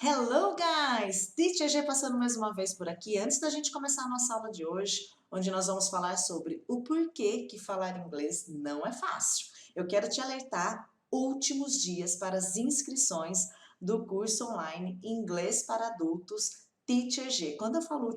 Hello, guys! Teacher G passando mais uma vez por aqui. Antes da gente começar a nossa aula de hoje, onde nós vamos falar sobre o porquê que falar inglês não é fácil. Eu quero te alertar últimos dias para as inscrições do curso online Inglês para Adultos Teacher G. Quando eu falo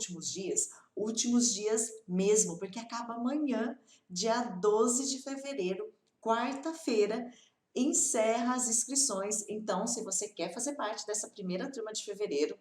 últimos dias mesmo, porque acaba amanhã, dia 12 de fevereiro, quarta-feira, encerra as inscrições. Então, se você quer fazer parte dessa primeira turma de fevereiro,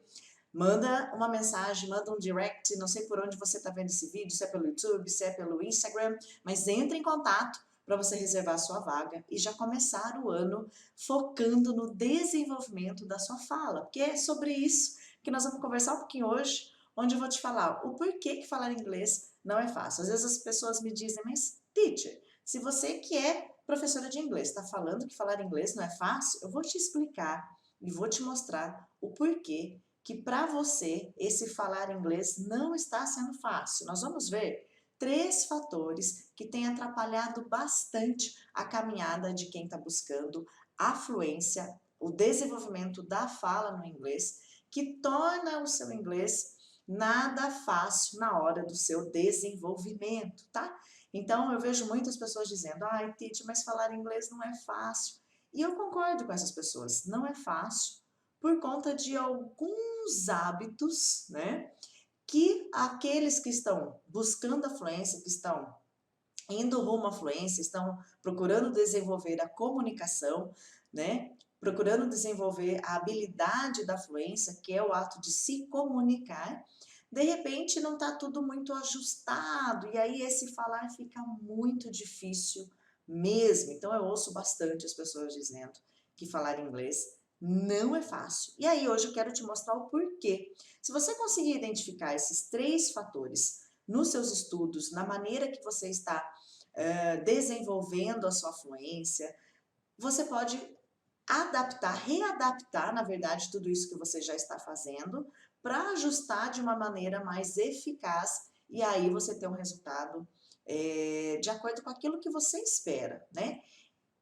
manda uma mensagem, manda um direct, não sei por onde você está vendo esse vídeo, se é pelo YouTube, se é pelo Instagram, mas entre em contato para você reservar a sua vaga e já começar o ano focando no desenvolvimento da sua fala, porque é sobre isso que nós vamos conversar um pouquinho hoje, onde eu vou te falar o porquê que falar inglês não é fácil. Às vezes as pessoas me dizem, mas teacher, se você que é professora de inglês está falando que falar inglês não é fácil, eu vou te explicar e vou te mostrar o porquê que para você esse falar inglês não está sendo fácil. Nós vamos ver 3 fatores que têm atrapalhado bastante a caminhada de quem está buscando a fluência, o desenvolvimento da fala no inglês, que torna o seu inglês nada fácil na hora do seu desenvolvimento, tá? Então eu vejo muitas pessoas dizendo, ai, Titi, mas falar inglês não é fácil. E eu concordo com essas pessoas, não é fácil por conta de alguns hábitos, né, que aqueles que estão buscando a fluência, que estão indo rumo à fluência, estão procurando desenvolver a comunicação, né, procurando desenvolver a habilidade da fluência, que é o ato de se comunicar, de repente não está tudo muito ajustado, e aí esse falar fica muito difícil mesmo. Então eu ouço bastante as pessoas dizendo que falar inglês não é fácil. E aí hoje eu quero te mostrar o porquê. Se você conseguir identificar esses 3 fatores nos seus estudos, na maneira que você está desenvolvendo a sua fluência, você pode adaptar, readaptar, na verdade, tudo isso que você já está fazendo para ajustar de uma maneira mais eficaz e aí você ter um resultado de acordo com aquilo que você espera, né?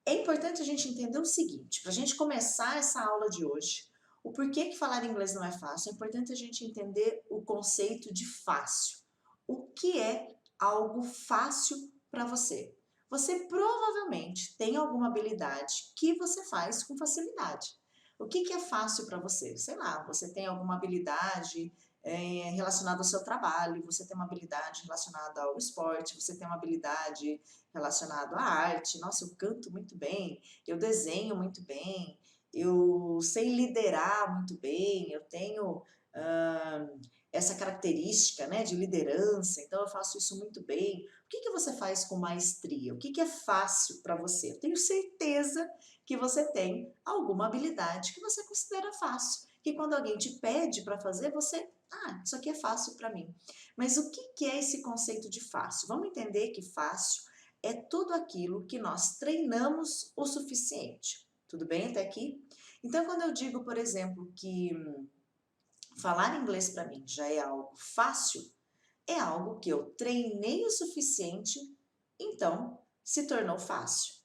É importante a gente entender o seguinte, para a gente começar essa aula de hoje, o porquê que falar inglês não é fácil, é importante a gente entender o conceito de fácil. O que é algo fácil para você? Você provavelmente tem alguma habilidade que você faz com facilidade. O que é fácil para você? Sei lá, você tem alguma habilidade relacionada ao seu trabalho, você tem uma habilidade relacionada ao esporte, você tem uma habilidade relacionada à arte. Nossa, eu canto muito bem, eu desenho muito bem, eu sei liderar muito bem, eu tenho essa característica, né, de liderança, então eu faço isso muito bem. O que você faz com maestria? O que é fácil para você? Eu tenho certeza que você tem alguma habilidade que você considera fácil, que quando alguém te pede para fazer, você, isso aqui é fácil para mim. Mas o que é esse conceito de fácil? Vamos entender que fácil é tudo aquilo que nós treinamos o suficiente. Tudo bem até aqui? Então, quando eu digo, por exemplo, que falar inglês para mim já é algo fácil, é algo que eu treinei o suficiente, então se tornou fácil.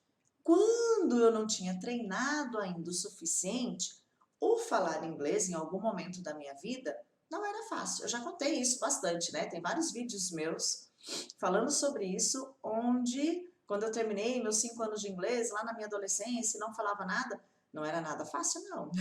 Quando eu não tinha treinado ainda o suficiente, o falar inglês em algum momento da minha vida não era fácil. Eu já contei isso bastante, né? Tem vários vídeos meus falando sobre isso, onde quando eu terminei meus 5 anos de inglês, lá na minha adolescência, não falava nada, não era nada fácil, não.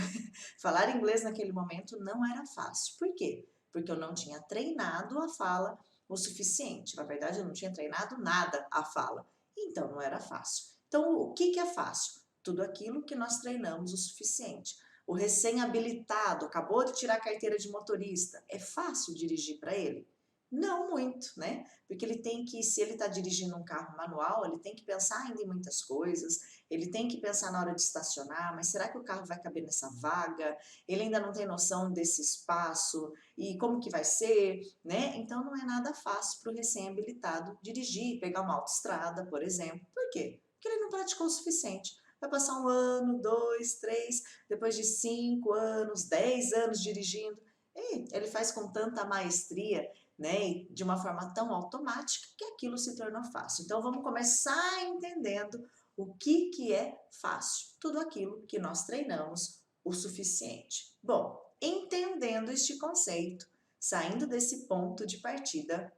Falar inglês naquele momento não era fácil. Por quê? Porque eu não tinha treinado a fala o suficiente. Na verdade, eu não tinha treinado nada a fala. Então, não era fácil. Então, o que é fácil? Tudo aquilo que nós treinamos o suficiente. O recém-habilitado acabou de tirar a carteira de motorista. É fácil dirigir para ele? Não muito, né? Porque ele tem que, se ele está dirigindo um carro manual, ele tem que pensar ainda em muitas coisas, ele tem que pensar na hora de estacionar, mas será que o carro vai caber nessa vaga? Ele ainda não tem noção desse espaço e como que vai ser, né? Então não é nada fácil para o recém-habilitado dirigir, pegar uma autoestrada, por exemplo. Por quê? Porque ele não praticou o suficiente. Vai passar 1 ano, 2, 3, depois de 5 anos, 10 anos dirigindo. E ele faz com tanta maestria, né, e de uma forma tão automática que aquilo se tornou fácil. Então vamos começar entendendo o que é fácil? Tudo aquilo que nós treinamos o suficiente. Bom, entendendo este conceito, saindo desse ponto de partida,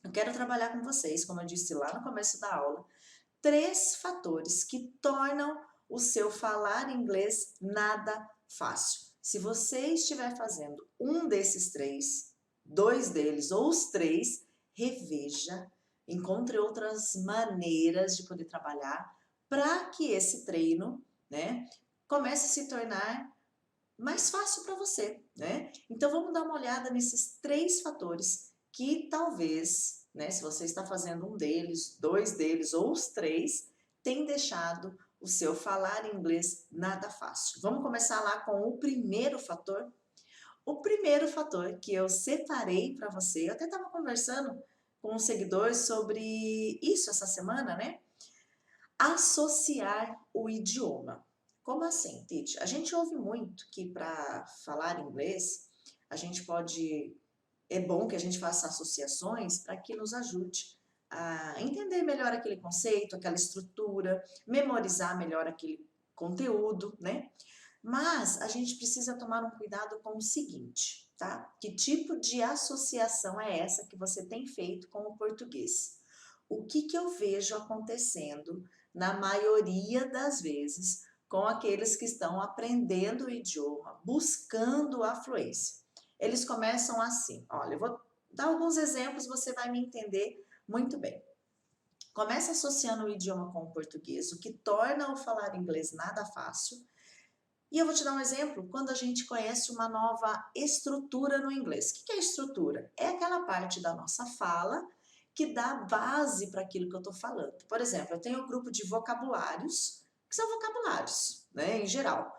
eu quero trabalhar com vocês, como eu disse lá no começo da aula, 3 fatores que tornam o seu falar inglês nada fácil. Se você estiver fazendo um desses 3, 2 deles ou os 3, reveja, encontre outras maneiras de poder trabalhar para que esse treino, né, comece a se tornar mais fácil para você, né? Então vamos dar uma olhada nesses 3 fatores que talvez, né, se você está fazendo um deles, 2 deles ou os 3, tem deixado o seu falar inglês nada fácil. Vamos começar lá com o primeiro fator? O primeiro fator que eu separei para você, eu até estava conversando com um seguidor sobre isso essa semana, né? Associar o idioma. Como assim, Titi? A gente ouve muito que para falar inglês, a gente pode... É bom que a gente faça associações para que nos ajude a entender melhor aquele conceito, aquela estrutura, memorizar melhor aquele conteúdo, né? Mas a gente precisa tomar um cuidado com o seguinte, tá? Que tipo de associação é essa que você tem feito com o português? O que eu vejo acontecendo na maioria das vezes com aqueles que estão aprendendo o idioma, buscando a fluência? Eles começam assim, olha, eu vou dar alguns exemplos, você vai me entender muito bem. Começa associando o idioma com o português, o que torna o falar inglês nada fácil. E eu vou te dar um exemplo, quando a gente conhece uma nova estrutura no inglês. O que é estrutura? É aquela parte da nossa fala que dá base para aquilo que eu estou falando. Por exemplo, eu tenho um grupo de vocabulários, que são vocabulários, né, em geral.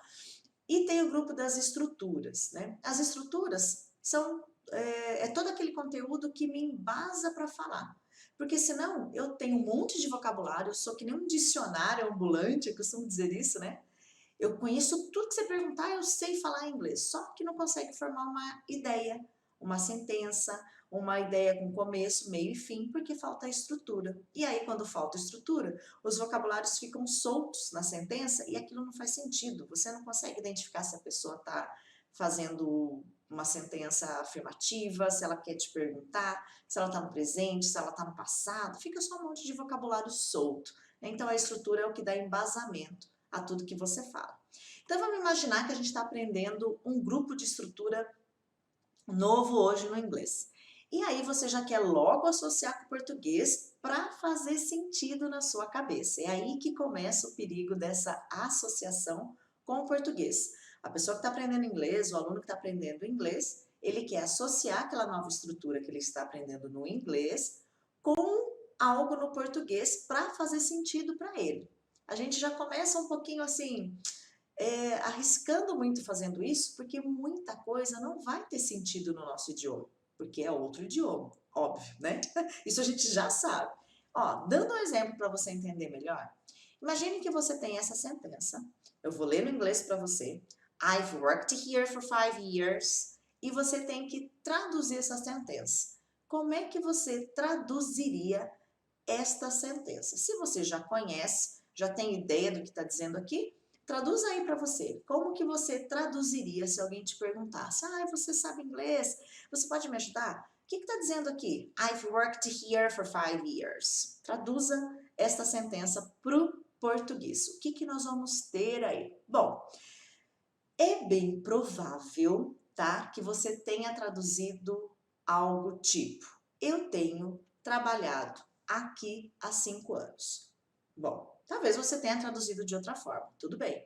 E tem o grupo das estruturas, né? As estruturas são todo aquele conteúdo que me embasa para falar. Porque senão eu tenho um monte de vocabulário, eu sou que nem um dicionário ambulante, eu costumo dizer isso, né? Eu conheço tudo que você perguntar, eu sei falar inglês, só que não consegue formar uma ideia, uma sentença, uma ideia com começo, meio e fim, porque falta estrutura. E aí, quando falta estrutura, os vocabulários ficam soltos na sentença e aquilo não faz sentido. Você não consegue identificar se a pessoa está fazendo uma sentença afirmativa, se ela quer te perguntar, se ela está no presente, se ela está no passado. Fica só um monte de vocabulário solto. Então, a estrutura é o que dá embasamento a tudo que você fala. Então vamos imaginar que a gente está aprendendo um grupo de estrutura novo hoje no inglês. E aí você já quer logo associar com o português para fazer sentido na sua cabeça. É aí que começa o perigo dessa associação com o português. A pessoa que está aprendendo inglês, o aluno que está aprendendo inglês, ele quer associar aquela nova estrutura que ele está aprendendo no inglês com algo no português para fazer sentido para ele. A gente já começa um pouquinho assim, arriscando muito fazendo isso, porque muita coisa não vai ter sentido no nosso idioma, porque é outro idioma, óbvio, né? Isso a gente já sabe. Ó, dando um exemplo para você entender melhor, imagine que você tem essa sentença, eu vou ler no inglês para você, I've worked here for 5 years, e você tem que traduzir essa sentença. Como é que você traduziria esta sentença? Se você já conhece, já tem ideia do que está dizendo aqui, traduz aí para você. Como que você traduziria se alguém te perguntasse, você sabe inglês? Você pode me ajudar? O que está dizendo aqui? I've worked here for 5 years. Traduza esta sentença para o português. O que nós vamos ter aí? Bom, é bem provável, tá, que você tenha traduzido algo tipo, eu tenho trabalhado aqui há 5 anos. Bom, talvez você tenha traduzido de outra forma, tudo bem.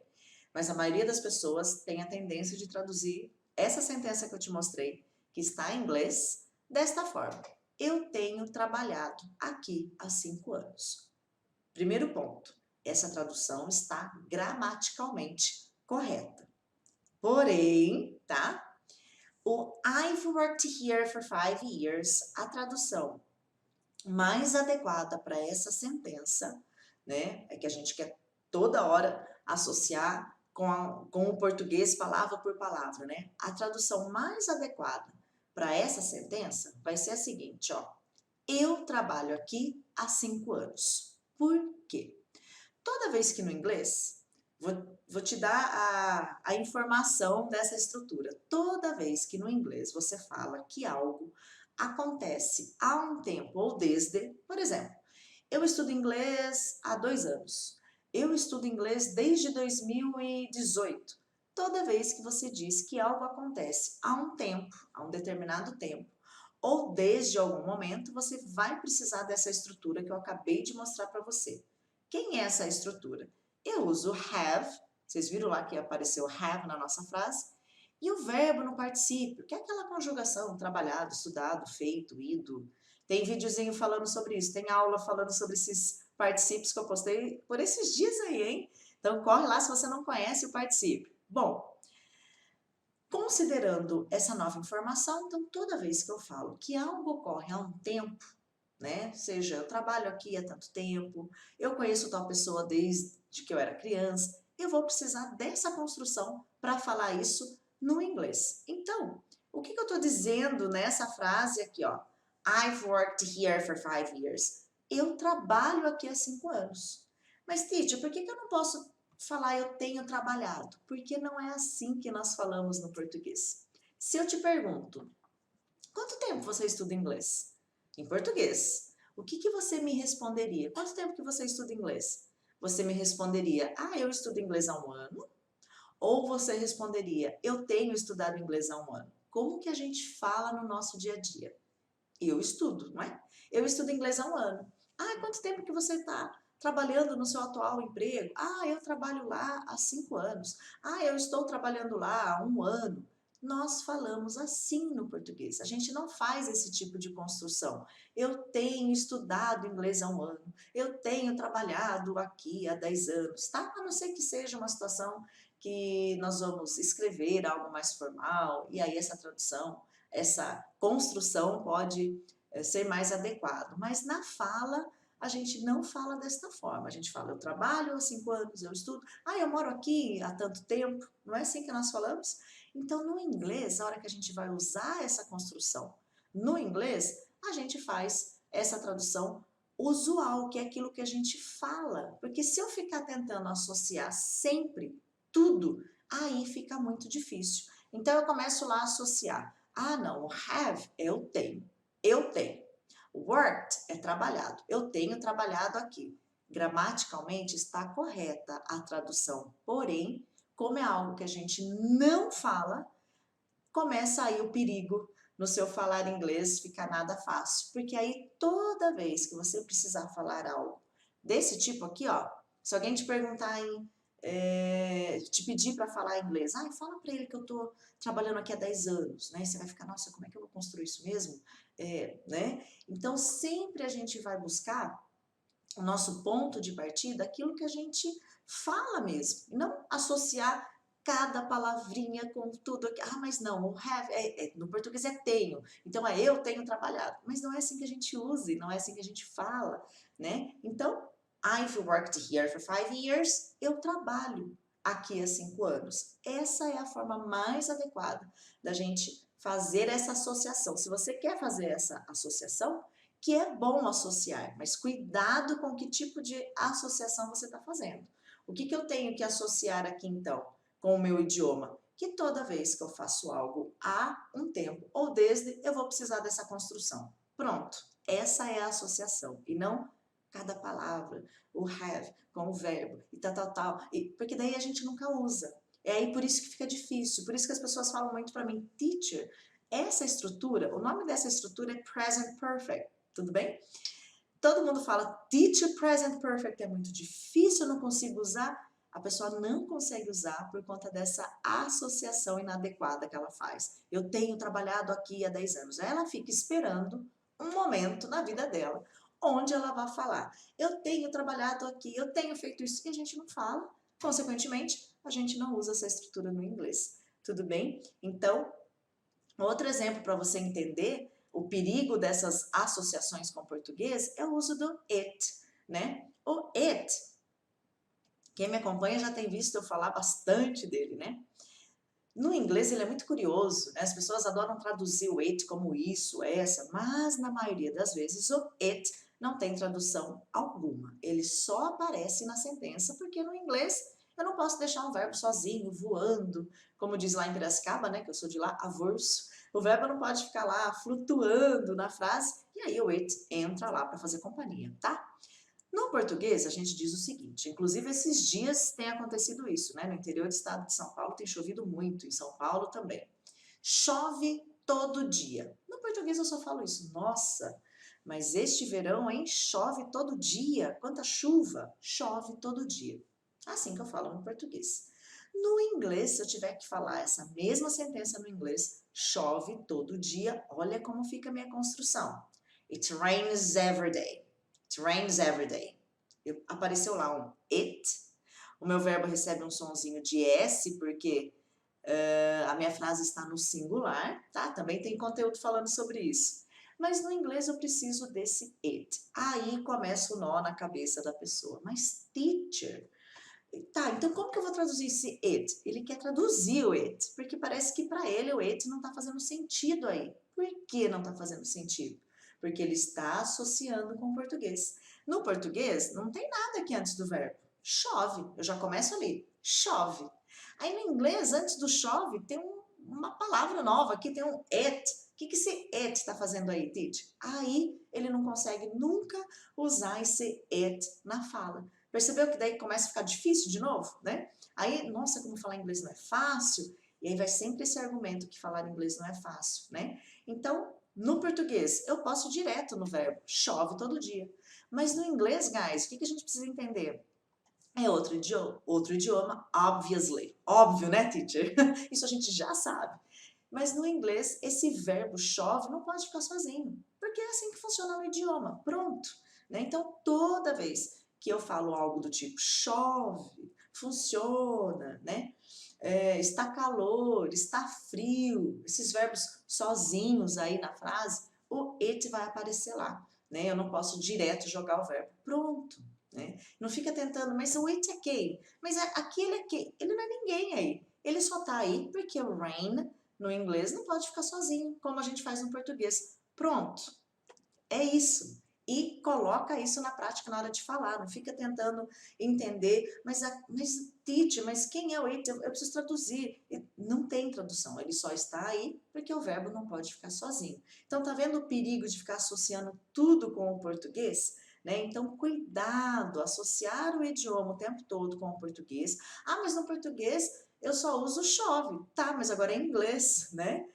Mas a maioria das pessoas tem a tendência de traduzir essa sentença que eu te mostrei, que está em inglês, desta forma. Eu tenho trabalhado aqui há 5 anos. Primeiro ponto, essa tradução está gramaticalmente correta. Porém, tá? O I've worked here for 5 years, a tradução mais adequada para essa sentença, né? É que a gente quer toda hora associar com o português palavra por palavra, né? A tradução mais adequada para essa sentença vai ser a seguinte, ó. Eu trabalho aqui há 5 anos. Por quê? Toda vez que no inglês Vou te dar a informação dessa estrutura. Toda vez que no inglês você fala que algo acontece há um tempo ou desde, por exemplo, eu estudo inglês há 2 anos. Eu estudo inglês desde 2018. Toda vez que você diz que algo acontece há um tempo, há um determinado tempo, ou desde algum momento, você vai precisar dessa estrutura que eu acabei de mostrar para você. Quem é essa estrutura? Eu uso have, vocês viram lá que apareceu have na nossa frase, e o verbo no particípio, que é aquela conjugação, trabalhado, estudado, feito, ido. Tem videozinho falando sobre isso, tem aula falando sobre esses particípios que eu postei por esses dias aí, hein? Então corre lá se você não conhece o particípio. Bom, considerando essa nova informação, então toda vez que eu falo que algo ocorre há um tempo, né? Seja, eu trabalho aqui há tanto tempo, eu conheço tal pessoa desde que eu era criança, eu vou precisar dessa construção para falar isso no inglês. Então, o que eu estou dizendo nessa frase aqui, ó? I've worked here for 5 years. Eu trabalho aqui há 5 anos. Mas, teacher, por que eu não posso falar eu tenho trabalhado? Porque não é assim que nós falamos no português. Se eu te pergunto, quanto tempo você estuda inglês? Em português. O que você me responderia? Quanto tempo que você estuda inglês? Você me responderia, eu estudo inglês há um ano. Ou você responderia, eu tenho estudado inglês há um ano. Como que a gente fala no nosso dia a dia? Eu estudo, não é? Eu estudo inglês há um ano. Quanto tempo que você está trabalhando no seu atual emprego? Eu trabalho lá há 5 anos. Eu estou trabalhando lá há um ano. Nós falamos assim no português. A gente não faz esse tipo de construção. Eu tenho estudado inglês há um ano. Eu tenho trabalhado aqui há 10 anos, tá? A não ser que seja uma situação que nós vamos escrever algo mais formal, e aí essa tradução, essa construção pode ser mais adequado. Mas na fala, a gente não fala desta forma. A gente fala, eu trabalho há 5 anos, eu estudo. Eu moro aqui há tanto tempo. Não é assim que nós falamos? Então, no inglês, a hora que a gente vai usar essa construção no inglês, a gente faz essa tradução usual, que é aquilo que a gente fala. Porque se eu ficar tentando associar sempre tudo, aí fica muito difícil. Então, eu começo lá a associar. Não, o have é eu tenho. Eu tenho. Worked é trabalhado. Eu tenho trabalhado aqui. Gramaticalmente está correta a tradução, porém, como é algo que a gente não fala, começa aí o perigo no seu falar inglês ficar nada fácil, porque aí toda vez que você precisar falar algo desse tipo aqui, ó, se alguém te perguntar te pedir para falar inglês, fala para ele que eu tô trabalhando aqui há 10 anos, né? Você vai ficar, nossa, como é que eu vou construir isso mesmo? Né? Então sempre a gente vai buscar o nosso ponto de partida, aquilo que a gente fala mesmo, não associar cada palavrinha com tudo aqui. Mas não, o have, no português é tenho, então eu tenho trabalhado, mas não é assim que a gente use, não é assim que a gente fala, né? Então, I've worked here for 5 years, eu trabalho aqui há 5 anos. Essa é a forma mais adequada da gente fazer essa associação. Se você quer fazer essa associação, que é bom associar, mas cuidado com que tipo de associação você está fazendo. O que eu tenho que associar aqui então com o meu idioma? Que toda vez que eu faço algo há um tempo ou desde, eu vou precisar dessa construção. Pronto, essa é a associação e não cada palavra, o have com o verbo e tal, porque daí a gente nunca usa. É aí por isso que fica difícil, por isso que as pessoas falam muito para mim, teacher, essa estrutura, o nome dessa estrutura é present perfect. Tudo bem? Todo mundo fala teacher present perfect é muito difícil, eu não consigo usar. A pessoa não consegue usar por conta dessa associação inadequada que ela faz. Eu tenho trabalhado aqui há 10 anos. Aí ela fica esperando um momento na vida dela onde ela vai falar. Eu tenho trabalhado aqui, eu tenho feito isso. E a gente não fala. Consequentemente, a gente não usa essa estrutura no inglês. Tudo bem? Então, outro exemplo para você entender o perigo dessas associações com o português é o uso do it, né? O it, quem me acompanha já tem visto eu falar bastante dele, né? No inglês ele é muito curioso, né? As pessoas adoram traduzir o it como isso, essa, mas na maioria das vezes o it não tem tradução alguma. Ele só aparece na sentença porque no inglês Eu não posso deixar um verbo sozinho, voando, como diz lá em Piracicaba, né, que eu sou de lá, avorso. O verbo não pode ficar lá flutuando na frase, e aí o it entra lá para fazer companhia, tá? No português, a gente diz o seguinte, inclusive esses dias tem acontecido isso, né? No interior do estado de São Paulo tem chovido muito, em São Paulo também. Chove todo dia. No português eu só falo isso, nossa, mas este verão, hein, chove todo dia. Quanta chuva? Chove todo dia. Assim que eu falo no português. No inglês, se eu tiver que falar essa mesma sentença no inglês, chove todo dia, olha como fica a minha construção. It rains every day. It rains every day. Apareceu lá um it. O meu verbo recebe um sonzinho de S, porque a minha frase está no singular, tá? Também tem conteúdo falando sobre isso. Mas no inglês eu preciso desse it. Aí começa o nó na cabeça da pessoa. Mas teacher, tá, então como que eu vou traduzir esse it? Ele quer traduzir o it, porque parece que para ele o it não está fazendo sentido aí. Por que não está fazendo sentido? Porque ele está associando com o português. No português, não tem nada aqui antes do verbo. Chove, eu já começo ali, chove. Aí no inglês, antes do chove, tem uma palavra nova, aqui tem um it. O que esse it está fazendo aí, Tite? Aí ele não consegue nunca usar esse it na fala. Percebeu que daí começa a ficar difícil de novo, né? Aí, nossa, como falar inglês não é fácil. E aí vai sempre esse argumento que falar inglês não é fácil, né? Então, no português, eu posso ir direto no verbo, chove todo dia. Mas no inglês, guys, o que a gente precisa entender? É outro idioma, obviously. Óbvio, né, teacher? Isso a gente já sabe. Mas no inglês, esse verbo chove não pode ficar sozinho, porque é assim que funciona no idioma. Pronto. Né? Então, toda vez que eu falo algo do tipo chove, funciona, né? Está calor, está frio, esses verbos sozinhos aí na frase, o it vai aparecer lá. Né? Eu não posso direto jogar o verbo. Pronto. Né? Não fica tentando, mas o it é quem? Mas aquele é quem? Ele não é ninguém aí. Ele só está aí porque o rain no inglês não pode ficar sozinho, como a gente faz no português. Pronto. É isso. E coloca isso na prática na hora de falar. Não fica tentando entender, mas teacher, mas quem é o it? Eu preciso traduzir. Não tem tradução, ele só está aí porque o verbo não pode ficar sozinho. Então, tá vendo o perigo de ficar associando tudo com o português? Né? Então, cuidado, associar o idioma o tempo todo com o português. Ah, mas no português eu só uso chove. Tá, mas agora é inglês, né?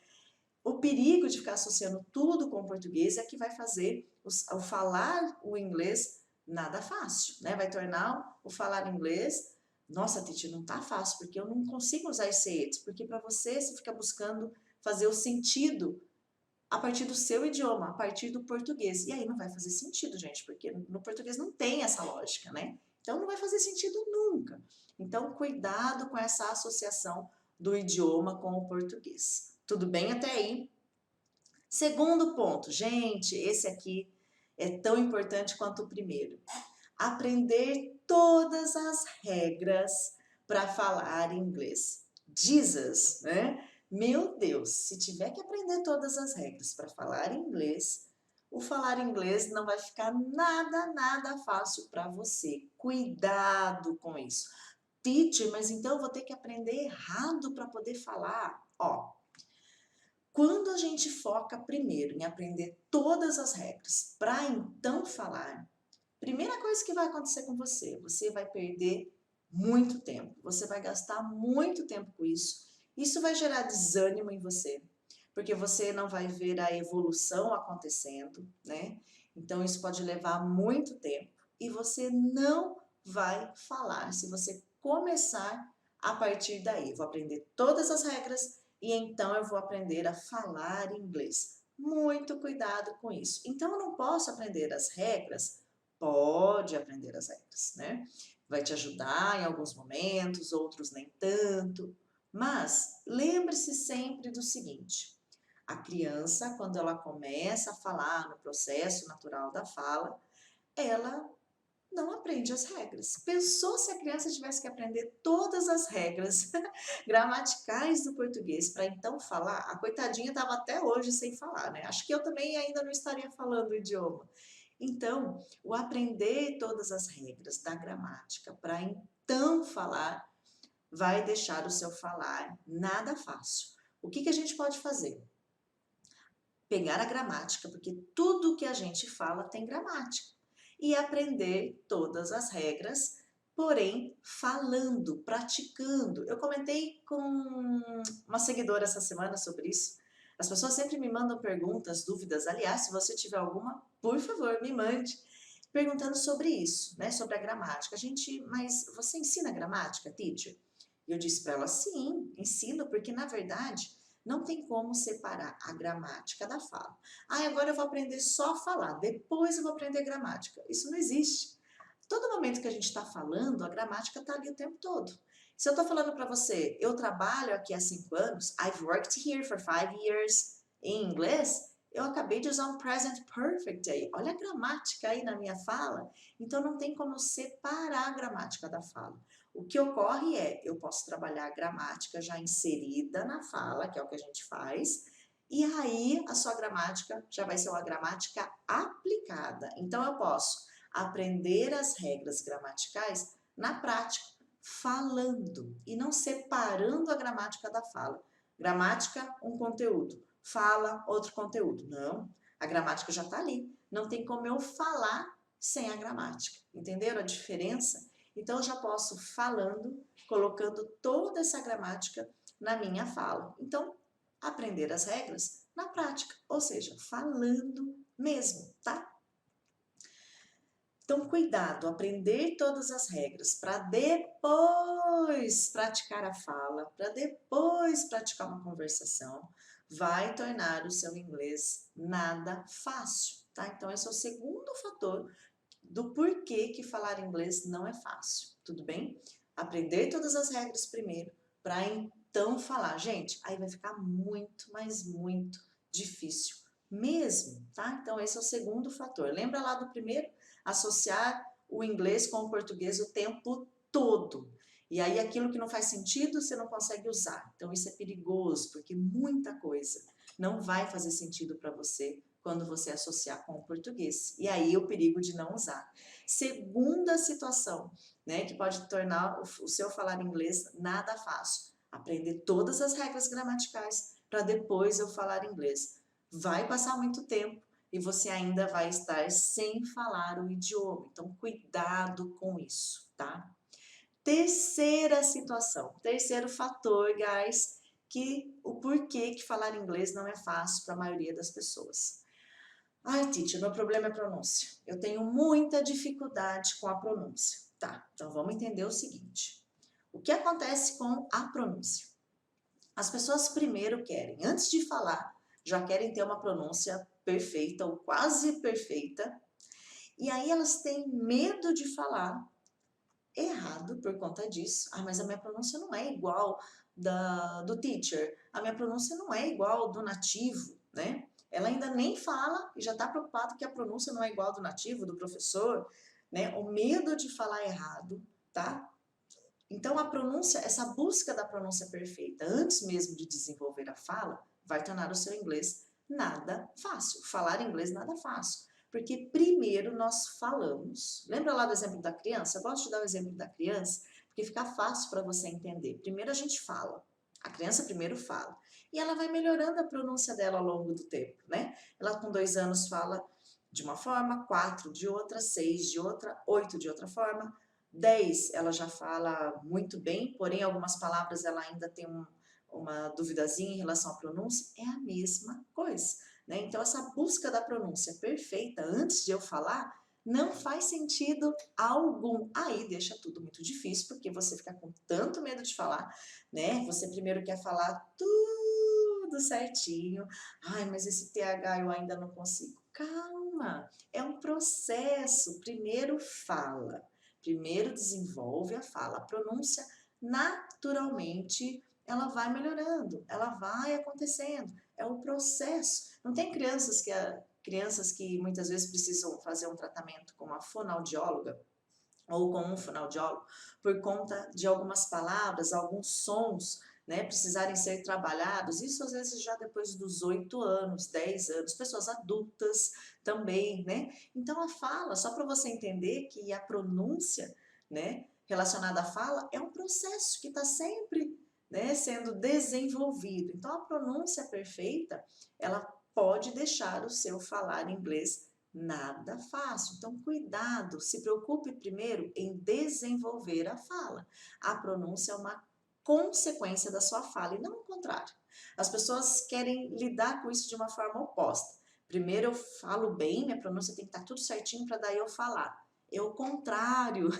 O perigo de ficar associando tudo com o português é que vai fazer o falar o inglês nada fácil, né? Vai tornar o falar inglês, nossa, Titi, não tá fácil, porque eu não consigo usar esse it, porque para você fica buscando fazer o sentido a partir do seu idioma, a partir do português. E aí não vai fazer sentido, gente, porque no português não tem essa lógica, né? Então não vai fazer sentido nunca. Então, cuidado com essa associação do idioma com o português. Tudo bem até aí? Segundo ponto, gente, esse aqui é tão importante quanto o primeiro. Aprender todas as regras para falar inglês. Jesus, né? Meu Deus, se tiver que aprender todas as regras para falar inglês, o falar inglês não vai ficar nada fácil para você. Cuidado com isso. Teacher, mas então eu vou ter que aprender errado para poder falar? Ó, quando a gente foca primeiro em aprender todas as regras para então falar, primeira coisa que vai acontecer com você, você vai perder muito tempo, você vai gastar muito tempo com isso. Isso vai gerar desânimo em você, porque você não vai ver a evolução acontecendo, né? Então isso pode levar muito tempo e você não vai falar se você começar a partir daí. Vou aprender todas as regras e então eu vou aprender a falar inglês. Muito cuidado com isso. Então eu não posso aprender as regras. Pode aprender as regras, né? Vai te ajudar em alguns momentos, outros nem tanto. Mas lembre-se sempre do seguinte: a criança, quando ela começa a falar no processo natural da fala, ela não aprende as regras. Pensou se a criança tivesse que aprender todas as regras gramaticais do português para então falar? A coitadinha estava até hoje sem falar, né? Acho que eu também ainda não estaria falando o idioma. Então, o aprender todas as regras da gramática para então falar vai deixar o seu falar nada fácil. O que a gente pode fazer? Pegar a gramática, porque tudo que a gente fala tem gramática, e aprender todas as regras, porém falando, praticando. Eu comentei com uma seguidora essa semana sobre isso. As pessoas sempre me mandam perguntas, dúvidas. Aliás, se você tiver alguma, por favor, me mande, perguntando sobre isso, né? Sobre a gramática. Mas você ensina gramática, teacher? E eu disse para ela, sim, ensino, porque na verdade não tem como separar a gramática da fala. Ah, agora eu vou aprender só a falar, depois eu vou aprender gramática. Isso não existe. Todo momento que a gente está falando, a gramática está ali o tempo todo. Se eu estou falando para você, eu trabalho aqui há 5 anos, I've worked here for 5 years, em inglês, eu acabei de usar um present perfect aí. Olha a gramática aí na minha fala. Então não tem como separar a gramática da fala. O que ocorre é, eu posso trabalhar a gramática já inserida na fala, que é o que a gente faz, e aí a sua gramática já vai ser uma gramática aplicada. Então eu posso aprender as regras gramaticais na prática, falando e não separando a gramática da fala. Gramática, um conteúdo. Fala, outro conteúdo. Não, a gramática já está ali. Não tem como eu falar sem a gramática. Entenderam a diferença? Então, eu já posso falando, colocando toda essa gramática na minha fala. Então, aprender as regras na prática, ou seja, falando mesmo, tá? Então, cuidado, aprender todas as regras para depois praticar a fala, para depois praticar uma conversação, vai tornar o seu inglês nada fácil, tá? Então, esse é o segundo fator do porquê que falar inglês não é fácil, tudo bem? Aprender todas as regras primeiro, para então falar. Gente, aí vai ficar muito, mas muito difícil mesmo, tá? Então esse é o segundo fator. Lembra lá do primeiro? Associar o inglês com o português o tempo todo. E aí aquilo que não faz sentido, você não consegue usar. Então isso é perigoso, porque muita coisa não vai fazer sentido para você quando você associar com o português. E aí o perigo de não usar. Segunda situação, né, que pode tornar o seu falar inglês nada fácil. Aprender todas as regras gramaticais para depois eu falar inglês. Vai passar muito tempo e você ainda vai estar sem falar o idioma. Então, cuidado com isso, tá? Terceira situação, terceiro fator, guys, que o porquê que falar inglês não é fácil para a maioria das pessoas. Ai, teacher, meu problema é pronúncia. Eu tenho muita dificuldade com a pronúncia. Tá, então vamos entender o seguinte. O que acontece com a pronúncia? As pessoas primeiro querem, antes de falar, já querem ter uma pronúncia perfeita ou quase perfeita. E aí elas têm medo de falar errado por conta disso. Ah, mas a minha pronúncia não é igual do teacher. A minha pronúncia não é igual do nativo, né? Ela ainda nem fala e já está preocupada que a pronúncia não é igual do nativo, do professor, né? O medo de falar errado, tá? Então a pronúncia, essa busca da pronúncia perfeita, antes mesmo de desenvolver a fala, vai tornar o seu inglês nada fácil. Falar inglês nada fácil. Porque primeiro nós falamos. Lembra lá do exemplo da criança? Eu gosto de dar o exemplo da criança, porque fica fácil para você entender. Primeiro a gente fala. A criança primeiro fala. E ela vai melhorando a pronúncia dela ao longo do tempo, né? Ela com 2 anos fala de uma forma, 4 de outra, 6 de outra, 8 de outra forma. 10 ela já fala muito bem, porém algumas palavras ela ainda tem uma duvidazinha em relação à pronúncia. É a mesma coisa, né? Então essa busca da pronúncia perfeita antes de eu falar não faz sentido algum. Aí deixa tudo muito difícil, porque você fica com tanto medo de falar, né? Você primeiro quer falar tudo certinho. Ai, mas esse TH eu ainda não consigo. Calma, é um processo. Primeiro fala. Primeiro desenvolve a fala. A pronúncia, naturalmente, ela vai melhorando, ela vai acontecendo. É o processo. Não tem crianças que muitas vezes precisam fazer um tratamento com uma fonoaudióloga ou com um fonoaudiólogo por conta de algumas palavras, alguns sons, né, precisarem ser trabalhados, isso às vezes já depois dos 8 anos, 10 anos, pessoas adultas também, né? Então a fala, só para você entender que a pronúncia, né, relacionada à fala é um processo que está sempre, né, sendo desenvolvido. Então, a pronúncia perfeita, ela pode deixar o seu falar inglês nada fácil. Então, cuidado, se preocupe primeiro em desenvolver a fala. A pronúncia é uma consequência da sua fala e não o contrário. As pessoas querem lidar com isso de uma forma oposta. Primeiro eu falo bem, minha pronúncia tem que estar tudo certinho para daí eu falar. É o contrário.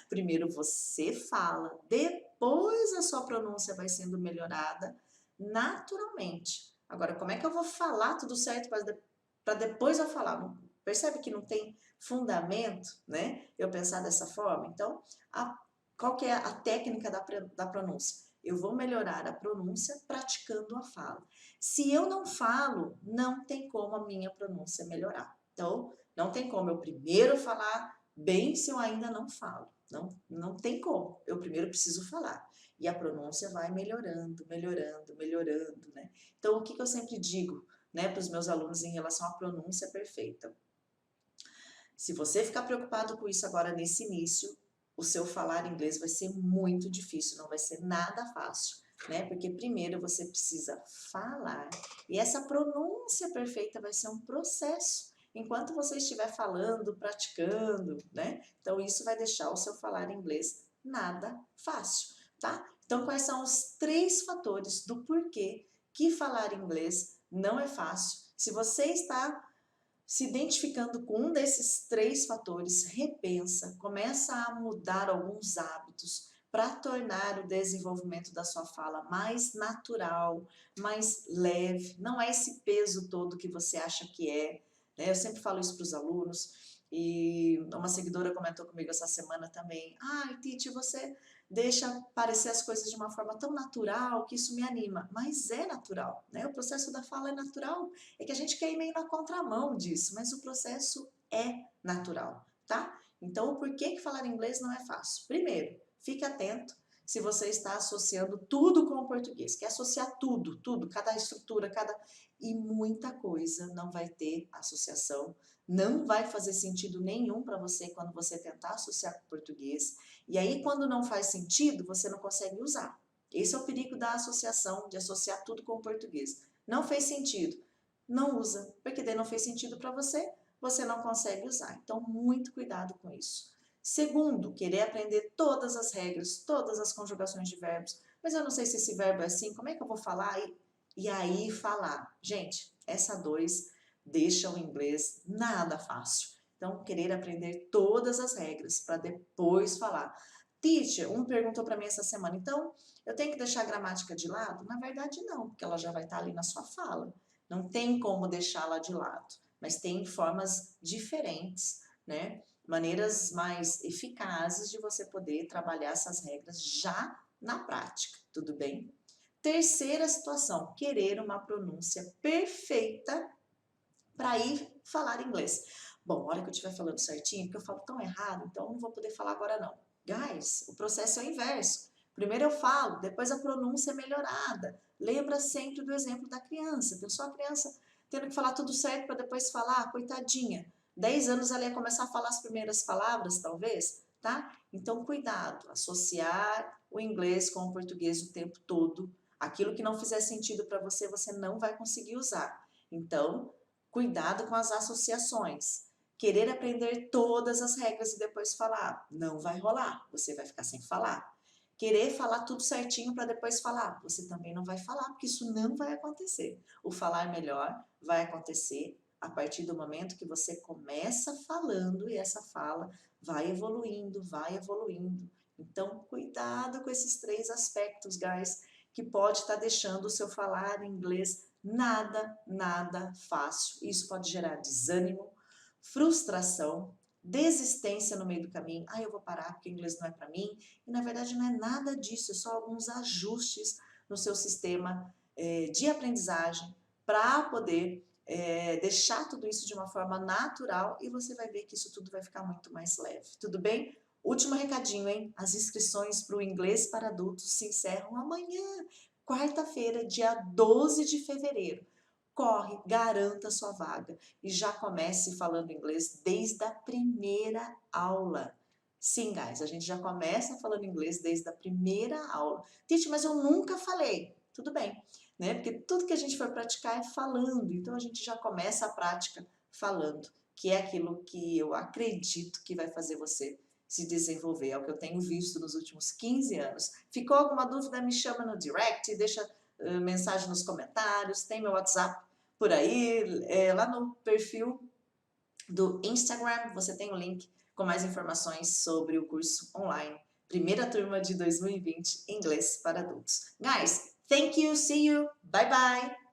Primeiro você fala, depois a sua pronúncia vai sendo melhorada naturalmente. Agora, como é que eu vou falar tudo certo para depois eu falar? Percebe que não tem fundamento, né? Eu pensar dessa forma? Então, qual que é a técnica da pronúncia? Eu vou melhorar a pronúncia praticando a fala. Se eu não falo, não tem como a minha pronúncia melhorar. Então, não tem como eu primeiro falar bem se eu ainda não falo. Não tem como. Eu primeiro preciso falar. E a pronúncia vai melhorando, melhorando, melhorando, né? Então, o que eu sempre digo, né, para os meus alunos em relação à pronúncia perfeita? Se você ficar preocupado com isso agora nesse início, o seu falar inglês vai ser muito difícil, não vai ser nada fácil, né? Porque primeiro você precisa falar e essa pronúncia perfeita vai ser um processo enquanto você estiver falando, praticando, né? Então isso vai deixar o seu falar inglês nada fácil, tá? Então quais são os 3 fatores do porquê que falar inglês não é fácil? Se você está se identificando com um desses 3 fatores, repensa, começa a mudar alguns hábitos para tornar o desenvolvimento da sua fala mais natural, mais leve, não é esse peso todo que você acha que é, né? Eu sempre falo isso para os alunos e uma seguidora comentou comigo essa semana também, Titi, você deixa parecer as coisas de uma forma tão natural que isso me anima, mas é natural, né? O processo da fala é natural, é que a gente quer ir meio na contramão disso, mas o processo é natural, tá? Então, o porquê que falar inglês não é fácil? Primeiro, fique atento se você está associando tudo com o português, quer associar tudo, tudo, cada estrutura, e muita coisa não vai ter associação, não vai fazer sentido nenhum para você quando você tentar associar com o português, e aí quando não faz sentido, você não consegue usar. Esse é o perigo da associação, de associar tudo com o português. Não fez sentido, não usa, porque daí não fez sentido para você, você não consegue usar. Então, muito cuidado com isso. Segundo, querer aprender todas as regras, todas as conjugações de verbos, mas eu não sei se esse verbo é assim, como é que eu vou falar? E aí falar. Gente, essa 2 deixa o inglês nada fácil. Então, querer aprender todas as regras para depois falar. Teacher, um perguntou para mim essa semana, então eu tenho que deixar a gramática de lado? Na verdade, não, porque ela já vai estar ali na sua fala. Não tem como deixá-la de lado, mas tem formas diferentes, né? Maneiras mais eficazes de você poder trabalhar essas regras já na prática, tudo bem? Terceira situação, querer uma pronúncia perfeita para ir falar inglês. Bom, a hora que eu estiver falando certinho, porque eu falo tão errado, então eu não vou poder falar agora não. Guys, o processo é o inverso. Primeiro eu falo, depois a pronúncia é melhorada. Lembra sempre do exemplo da criança. Pensou a criança tendo que falar tudo certo para depois falar, coitadinha. 10 anos ela ia começar a falar as primeiras palavras, talvez, tá? Então, cuidado, associar o inglês com o português o tempo todo. Aquilo que não fizer sentido para você, você não vai conseguir usar. Então, cuidado com as associações. Querer aprender todas as regras e depois falar, não vai rolar, você vai ficar sem falar. Querer falar tudo certinho para depois falar, você também não vai falar, porque isso não vai acontecer. O falar melhor vai acontecer a partir do momento que você começa falando e essa fala vai evoluindo, vai evoluindo. Então, cuidado com esses 3 aspectos, guys, que pode estar deixando o seu falar em inglês nada fácil. Isso pode gerar desânimo, frustração, desistência no meio do caminho. Eu vou parar porque o inglês não é para mim. E na verdade não é nada disso, é só alguns ajustes no seu sistema de aprendizagem para poder deixar tudo isso de uma forma natural e você vai ver que isso tudo vai ficar muito mais leve. Tudo bem? Último recadinho, hein? As inscrições para o Inglês para Adultos se encerram amanhã, quarta-feira, dia 12 de fevereiro. Corre, garanta sua vaga e já comece falando inglês desde a primeira aula. Sim, guys, a gente já começa falando inglês desde a primeira aula. Teacher, mas eu nunca falei. Tudo bem, né? Porque tudo que a gente for praticar é falando, então a gente já começa a prática falando, que é aquilo que eu acredito que vai fazer você se desenvolver, é o que eu tenho visto nos últimos 15 anos. Ficou alguma dúvida, me chama no direct, deixa mensagem nos comentários, tem meu WhatsApp por aí, lá no perfil do Instagram, você tem o link com mais informações sobre o curso online, primeira turma de 2020, Inglês para Adultos. Guys, thank you, see you, bye bye!